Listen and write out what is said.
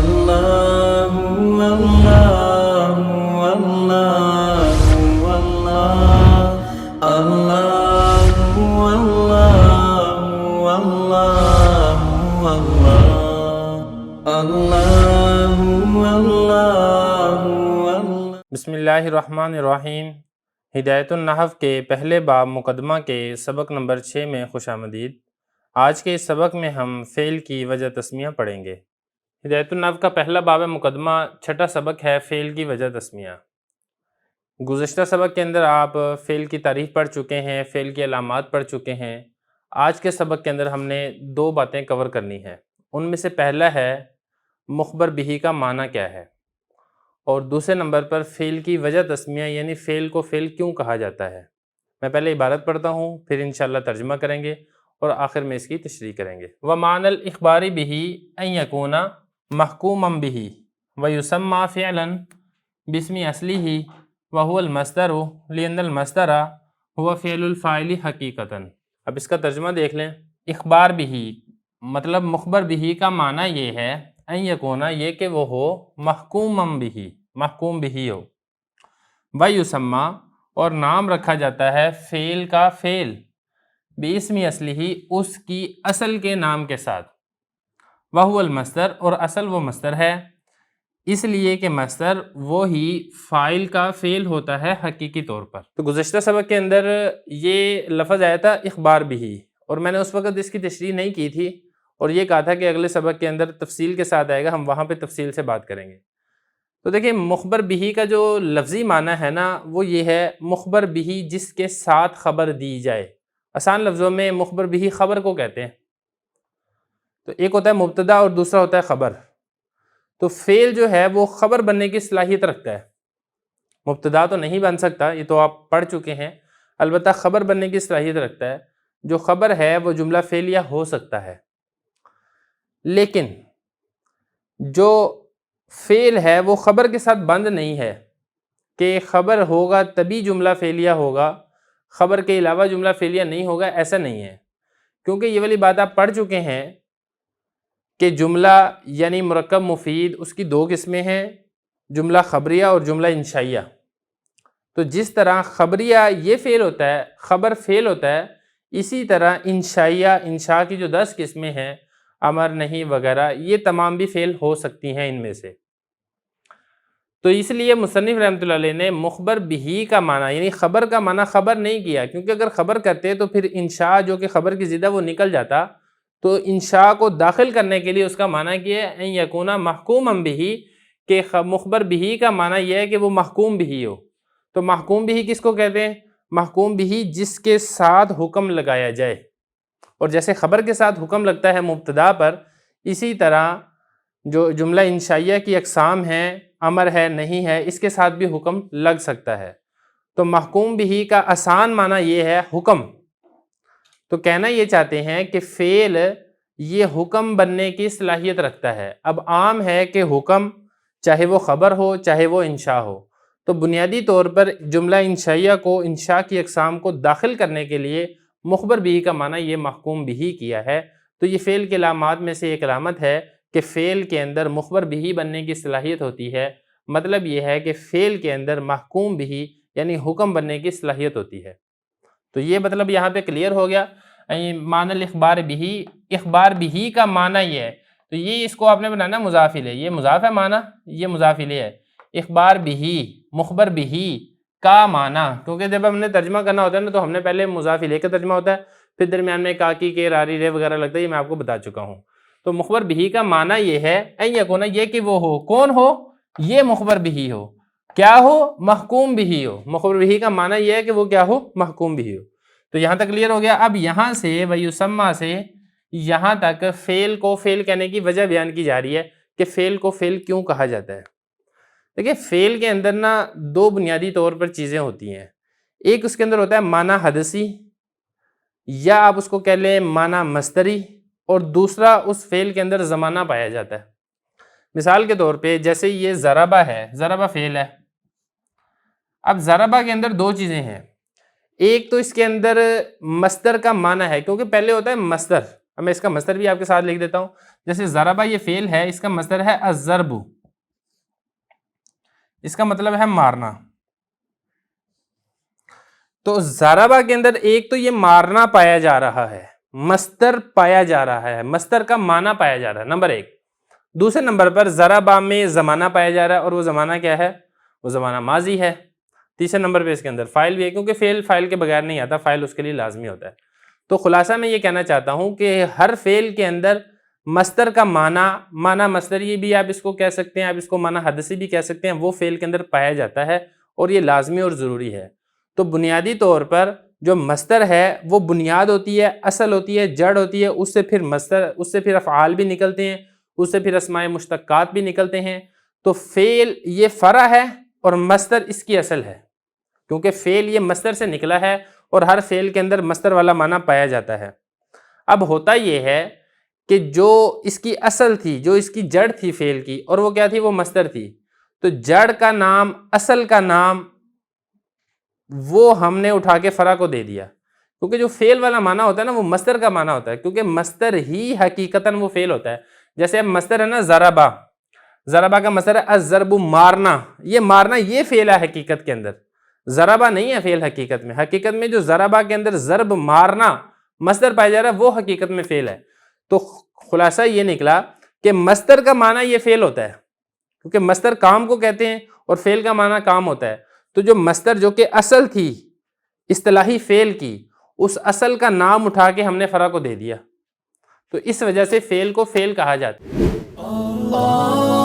اللہ اللہ اللہ اللہ اللہ اللہ۔ بسم اللہ الرحمن الرحیم۔ ہدایت النحو کے پہلے باب مقدمہ کے سبق نمبر 6 میں خوش آمدید۔ آج کے اس سبق میں ہم فعل کی وجہ تسمیہ پڑھیں گے۔ ہدایت النحو کا پہلا باب مقدمہ، چھٹا سبق ہے فعل کی وجہ تسمیہ۔ گزشتہ سبق کے اندر آپ فعل کی تعریف پڑھ چکے ہیں، فعل کی علامات پڑھ چکے ہیں۔ آج کے سبق کے اندر ہم نے دو باتیں کور کرنی ہیں۔ ان میں سے پہلا ہے مخبر بہ کا معنی کیا ہے، اور دوسرے نمبر پر فعل کی وجہ تسمیہ یعنی فعل کو فعل کیوں کہا جاتا ہے۔ میں پہلے عبارت پڑھتا ہوں، پھر انشاءاللہ ترجمہ کریں گے اور آخر میں اس کی تشریح کریں گے۔ وَمَعْنَى الْإِخْبَارِ بِهِ أَن يَكُونَ مَحْكُومًا بِهِ وَيُسَمَّى فِعْلًا بِاسْمِ أَصْلِهِ وَهُوَ الْمَصْدَرُ لِأَنَّ الْمَصْدَرَ هُوَ فِعْلُ الْفَاعِلِ حَقِيقَةً۔ اب اس کا ترجمہ دیکھ لیں۔ اخبار بہ مطلب مخبر بہ کا معنی یہ ہے ان یکونا یہ کہ وہ ہو محکومًا بہ، محکوم بہ ہو، ویسمّی اور نام رکھا جاتا ہے فعل کا فعل، باسم اصلہ اس کی اصل کے نام کے ساتھ، وہو المصدر اور اصل وہ مصدر ہے، اس لیے کہ مصدر وہی فاعل کا فعل ہوتا ہے حقیقی طور پر۔ تو گزشتہ سبق کے اندر یہ لفظ آیا تھا اخبار بہ، اور میں نے اس وقت اس کی تشریح نہیں کی تھی اور یہ کہا تھا کہ اگلے سبق کے اندر تفصیل کے ساتھ آئے گا، ہم وہاں پہ تفصیل سے بات کریں گے۔ تو دیکھیں مخبر بہ کا جو لفظی معنی ہے نا وہ یہ ہے مخبر بہ جس کے ساتھ خبر دی جائے۔ آسان لفظوں میں مخبر بہ خبر کو کہتے ہیں۔ تو ایک ہوتا ہے مبتدا اور دوسرا ہوتا ہے خبر۔ تو فعل جو ہے وہ خبر بننے کی صلاحیت رکھتا ہے، مبتدا تو نہیں بن سکتا، یہ تو آپ پڑھ چکے ہیں، البتہ خبر بننے کی صلاحیت رکھتا ہے۔ جو خبر ہے وہ جملہ فعلیہ ہو سکتا ہے، لیکن جو فعل ہے وہ خبر کے ساتھ بند نہیں ہے کہ خبر ہوگا تبھی جملہ فعلیہ ہوگا، خبر کے علاوہ جملہ فعلیہ نہیں ہوگا، ایسا نہیں ہے۔ کیونکہ یہ والی بات آپ پڑھ چکے ہیں کہ جملہ یعنی مرکب مفید اس کی دو قسمیں ہیں، جملہ خبریہ اور جملہ انشائیہ۔ تو جس طرح خبریہ یہ فعل ہوتا ہے، خبر فعل ہوتا ہے، اسی طرح انشائیہ، انشاء کی جو 10 قسمیں ہیں، امر، نہیں وغیرہ، یہ تمام بھی فعل ہو سکتی ہیں ان میں سے۔ تو اس لیے مصنف رحمۃ اللہ علیہ نے مخبر بہ کا معنی یعنی خبر کا معنی خبر نہیں کیا، کیونکہ اگر خبر کرتے تو پھر انشاء جو کہ خبر کی ضد ہے وہ نکل جاتا۔ تو انشاء کو داخل کرنے کے لیے اس کا معنی کیا ہے ان یکونا محکومًا بہ، کہ مخبر بہ کا معنی یہ ہے کہ وہ محکوم بہ ہو۔ تو محکوم بہ کس کو کہتے ہیں؟ محکوم بہ جس کے ساتھ حکم لگایا جائے، اور جیسے خبر کے ساتھ حکم لگتا ہے مبتدا پر، اسی طرح جو جملہ انشائیہ کی اقسام ہیں، امر ہے، نہیں ہے، اس کے ساتھ بھی حکم لگ سکتا ہے۔ تو محکوم بہ کا آسان معنی یہ ہے حکم۔ تو کہنا یہ چاہتے ہیں کہ فعل یہ حکم بننے کی صلاحیت رکھتا ہے۔ اب عام ہے کہ حکم چاہے وہ خبر ہو چاہے وہ انشاء ہو، تو بنیادی طور پر جملہ انشائیہ کو انشاء کی اقسام کو داخل کرنے کے لیے مخبر بہ کا معنی یہ محکوم بہ کیا ہے۔ تو یہ فعل کی علامات میں سے ایک علامت ہے کہ فعل کے اندر مخبر بہ بننے کی صلاحیت ہوتی ہے۔ مطلب یہ ہے کہ فعل کے اندر محکوم بہ یعنی حکم بننے کی صلاحیت ہوتی ہے۔ تو یہ مطلب یہاں پہ کلیئر ہو گیا۔ معنی الاخبار بہ، اخبار بہ کا معنی یہ ہے، تو یہ اس کو آپ نے بنانا مضاف الیہ، یہ مضاف ہے معنی، یہ مضاف الیہ ہے۔ اخبار بہ مخبر بہ کا معنی، کیونکہ جب ہم نے ترجمہ کرنا ہوتا ہے نا تو ہم نے پہلے مضاف الیہ کا ترجمہ ہوتا ہے، پھر درمیان میں کاکی کے راری رے وغیرہ لگتا ہے، یہ میں آپ کو بتا چکا ہوں۔ تو مخبر بہ کا معنی یہ ہے ان یکونا یہ کہ وہ ہو، کون ہو؟ یہ مخبر بہ ہو، کیا ہو؟ محکوم بہ ہو۔ مخبر بہ کا معنی یہ ہے کہ وہ کیا ہو؟ محکوم بہ ہو۔ تو یہاں تک کلیئر ہو گیا۔ اب یہاں سے ویسمّی سے یہاں تک فعل کو فعل کہنے کی وجہ بیان کی جا رہی ہے کہ فعل کو فعل کیوں کہا جاتا ہے۔ دیکھیں فعل کے اندر نا دو بنیادی طور پر چیزیں ہوتی ہیں، ایک اس کے اندر ہوتا ہے معنی حدثی، یا آپ اس کو کہہ لیں معنی مصدری، اور دوسرا اس فعل کے اندر زمانہ پایا جاتا ہے۔ مثال کے طور پہ جیسے یہ ضربہ ہے، ضربہ فعل ہے۔ اب ضربہ کے اندر دو چیزیں ہیں، ایک تو اس کے اندر مصدر کا معنی ہے، کیونکہ پہلے ہوتا ہے مصدر، اب میں اس کا مصدر بھی آپ کے ساتھ لکھ دیتا ہوں۔ جیسے ضربہ یہ فعل ہے، اس کا مصدر ہے الضرب، اس کا مطلب ہے مارنا. تو ضربہ کے اندر ایک تو یہ مارنا پایا جا رہا ہے، مصدر پایا جا رہا ہے، مصدر کا معنی پایا جا رہا ہے، نمبر ایک. دوسرے نمبر پر ضربہ میں زمانہ پایا جا رہا ہے، اور وہ زمانہ کیا ہے؟ وہ زمانہ ماضی ہے. تیسرے نمبر پہ اس کے اندر فاعل بھی ہے، کیونکہ فعل فاعل کے بغیر نہیں آتا، فاعل اس کے لیے لازمی ہوتا ہے. تو خلاصہ میں یہ کہنا چاہتا ہوں کہ ہر فعل کے اندر مصدر کا معنی مصدر یہ بھی آپ اس کو کہہ سکتے ہیں، آپ اس کو معنی حدثی بھی کہہ سکتے ہیں، وہ فعل کے اندر پایا جاتا ہے اور یہ لازمی اور ضروری ہے. تو بنیادی طور پر جو مصدر ہے وہ بنیاد ہوتی ہے، اصل ہوتی ہے، جڑ ہوتی ہے، اس سے پھر مصدر، اس سے پھر افعال بھی نکلتے ہیں، اس سے پھر اسماء مشتقات بھی نکلتے ہیں. تو فعل یہ فرع ہے اور مصدر اس کی اصل ہے، کیونکہ فعل یہ مصدر سے نکلا ہے اور ہر فعل کے اندر مصدر والا معنی پایا جاتا ہے. اب ہوتا یہ ہے کہ جو اس کی اصل تھی، جو اس کی جڑ تھی فعل کی، اور وہ کیا تھی؟ وہ مصدر تھی. تو جڑ کا نام، اصل کا نام، وہ ہم نے اٹھا کے فرع کو دے دیا، کیونکہ جو فعل والا معنی ہوتا ہے نا وہ مصدر کا معنی ہوتا ہے، کیونکہ مصدر ہی حقیقتاً وہ فعل ہوتا ہے. جیسے اب مصدر ہے نا ضربہ، ضربہ کا مصدر ہے الضرب، مارنا. یہ مارنا یہ فعل ہے حقیقت کے اندر، ضربہ نہیں ہے فعل حقیقت میں. حقیقت میں جو ضربہ کے اندر ضرب مارنا مصدر پایا جا رہا ہے وہ حقیقت میں فعل ہے. تو خلاصہ یہ نکلا کہ مصدر کا معنی یہ فعل ہوتا ہے، کیونکہ مصدر کام کو کہتے ہیں اور فعل کا معنی کام ہوتا ہے. تو جو مصدر جو کہ اصل تھی اصطلاحی فعل کی، اس اصل کا نام اٹھا کے ہم نے فرع کو دے دیا، تو اس وجہ سے فعل کو فعل کہا جاتا ہے.